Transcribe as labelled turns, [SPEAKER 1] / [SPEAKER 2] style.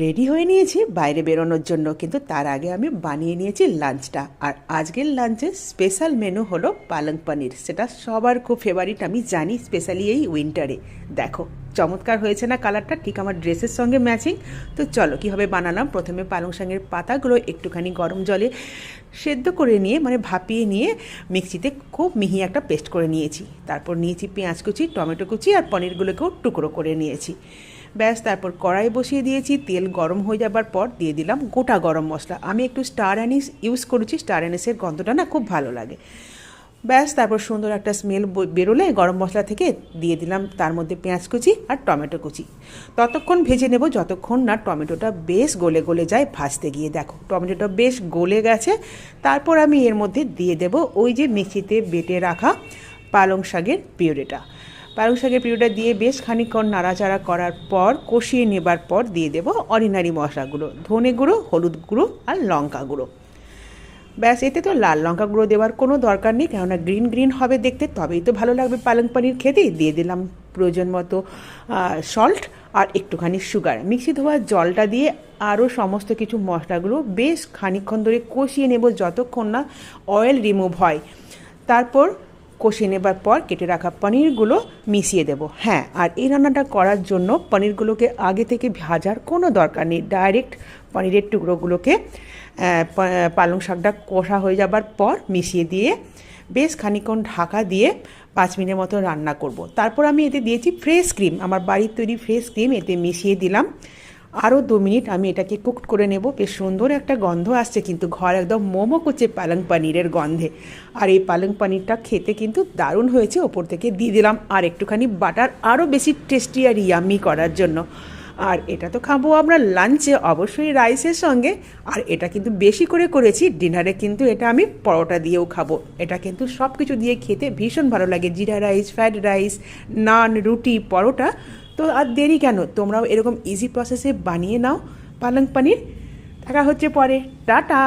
[SPEAKER 1] Ready হয়ে নিয়েছি বাইরে বেরোনোর জন্য, কিন্তু তার আগে আমি বানিয়ে নিয়েছি লাঞ্চটা। আর আজকের লাঞ্চের স্পেশাল মেনু হলো পালং পনির। সেটা সবার খুব ফেভারিট, আমি জানি, স্পেশালি এই উইন্টারে। দেখো চমৎকার হয়েছে না কালারটা, ঠিক আমার ড্রেসের সঙ্গে ম্যাচিং। তো চলো কীভাবে বানালাম। প্রথমে পালং শাকের পাতাগুলো একটুখানি গরম জলে সেদ্ধ করে নিয়ে, মানে ভাপিয়ে নিয়ে, মিক্সিতে খুব মিহি একটা পেস্ট করে নিয়েছি। তারপর নিয়েছি পেঁয়াজ কুচি, টমেটো কুচি, আর পনিরগুলোকেও টুকরো করে নিয়েছি। ব্যাস, তারপর কড়াই বসিয়ে দিয়েছি। তেল গরম হয়ে যাবার পর দিয়ে দিলাম গোটা গরম মশলা। আমি একটু স্টার অ্যানিস ইউজ করেছি, স্টার অ্যানিসের গন্ধটা না খুব ভালো লাগে। ব্যাস, তারপর সুন্দর একটা স্মেল বেরোলে গরম মশলা থেকে দিয়ে দিলাম তার মধ্যে পেঁয়াজ কুচি আর টমেটো কুচি। ততক্ষণ ভেজে নেব যতক্ষণ না টমেটোটা বেশ গলে গলে যায় ভাজতে গিয়ে। দেখো টমেটোটা বেশ গলে গেছে। তারপর আমি এর মধ্যে দিয়ে দেব ওই যে মিক্সিতে বেটে রাখা পালং শাকের পিউরেটা। পালং শাকের পিউরেটা দিয়ে বেশ খানিকক্ষণ নাড়াচাড়া করার পর, কষিয়ে নেবার পর দিয়ে দেব অর্ডিনারি মশলাগুলো, ধনে গুঁড়ো, হলুদ গুঁড়ো আর লঙ্কা গুঁড়ো। ব্যাস, এতে তো লাল লঙ্কা গুঁড়ো দেওয়ার কোনো দরকার নেই, কেননা গ্রিন গ্রিন হবে দেখতে, তবেই তো ভালো লাগবে পালং পনির খেতে। দিয়ে দিলাম প্রয়োজন মতো সল্ট আর একটুখানি সুগার। মিক্সি ধোয়া জলটা দিয়ে আরও সমস্ত কিছু মশলাগুলো বেশ খানিকক্ষণ ধরে কষিয়ে নেব যতক্ষণ না অয়েল রিমুভ হয়। তারপর কষিয়ে নেবার পর কেটে রাখা পনিরগুলো মিশিয়ে দেব। হ্যাঁ, আর এই রান্নাটা করার জন্য পনিরগুলোকে আগে থেকে ভাজার কোনো দরকার নেই। ডাইরেক্ট পনিরের টুকরোগুলোকে পালং শাকটা কষা হয়ে যাবার পর মিশিয়ে দিয়ে বেশ খানিকক্ষণ ঢাকা দিয়ে 5 মিনিটের মতো রান্না করব। তারপর আমি এতে দিয়েছি ফ্রেশ ক্রিম, আমার বাড়ির তৈরি ফ্রেশ ক্রিম, এতে মিশিয়ে দিলাম। আরও 2 মিনিট আমি এটাকে কুকড করে নেব। বেশ সুন্দর একটা গন্ধ আসছে, কিন্তু ঘর একদম মোমো করছে পালং পনিরের গন্ধে। আর এই পালং পনিরটা খেতে কিন্তু দারুণ হয়েছে। ওপর থেকে দিয়ে দিলাম আর একটুখানি বাটার, আরও বেশি টেস্টি আর ইয়াম্মি করার জন্য। আর এটা তো খাবো আমরা লাঞ্চে, অবশ্যই রাইসের সঙ্গে। আর এটা কিন্তু বেশি করে করেছি ডিনারে, কিন্তু এটা আমি পরোটা দিয়েও খাবো। এটা কিন্তু সব কিছু দিয়ে খেতে ভীষণ ভালো লাগে, জিরা রাইস, ফ্রাইড রাইস, নান, রুটি, পরোটা। তো আর দেরি কেন, তোমরাও এরকম ইজি প্রসেসে বানিয়ে নাও পালং পনির। দেখা হচ্ছে পরে, টাটা।